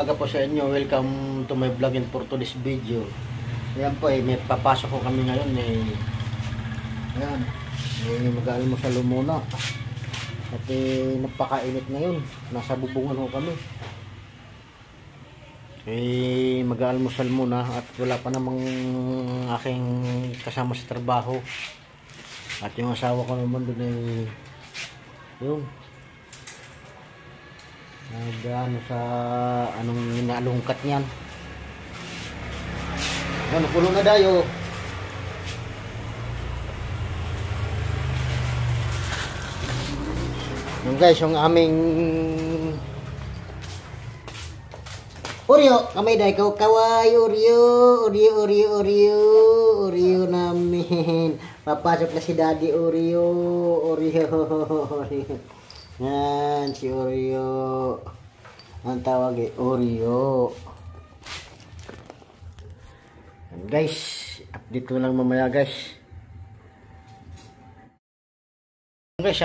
umaga po sa inyo. Welcome to my vlog and for today's video. Ayan po may papasok ko kami ngayon ayan, mag-almusal muna. At napakainit ngayon. Nasa bubungan ko kami. Mag-almusal muna at wala pa namang aking kasama sa trabaho. At yung asawa ko naman doon yun. Ano sa anong inaalungkat niyan. Ano pulo na dayo. Yung guys, yung aming Oreo, kamay dai ko kaway Oreo namin. Papasok na si Daddy Oreo. Yan, si Oreo. Ang tawag Oreo. And guys, update ko lang mamaya guys. Guys,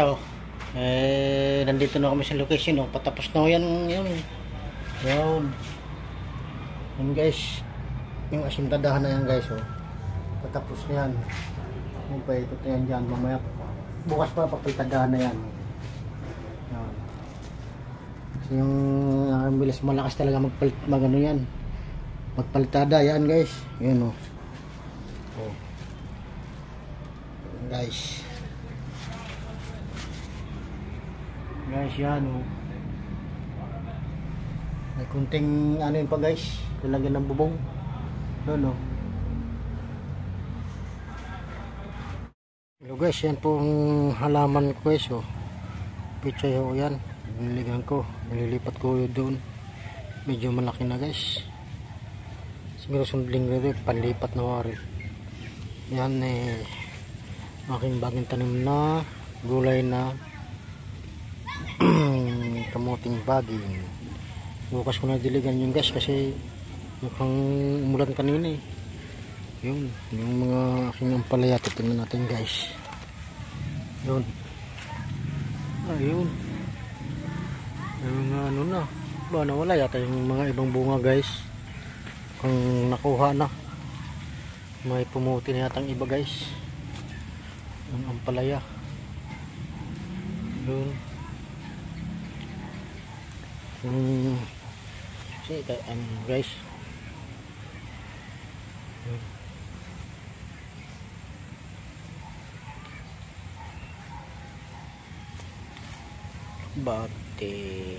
nandito na kami sa location. Patapos na yan. Yan guys. Yung asintadahan na yan guys. Patapos na yan. Yung paikot na yan dyan. Mamaya, bukas pa papalitadahan na yan. Kasi yung bilis malakas talaga magano yan, magpalitada yan guys. Yan guys yan may kunting ano yun pa guys, lalagyan ng bubong hello guys. Yan po ang halaman ko guys. Pichay yan. Nililigan ko, nililipat ko yun doon. Medyo malaki na guys. Siguro sundling rin, panlipat na wari. Yan aking bagong tanim na gulay na kamuting baging. Bukas ko na diligan yun guys kasi mukhang umulan kanina Yun, yung mga aking ampalaya. Titingnan natin guys. Yun. Ayun. Yung ano na nawala yata yung mga ibang bunga guys. Kung nakuha na may pumuti na yata ang iba guys. Yung ampalaya yun. Guys yun. Bate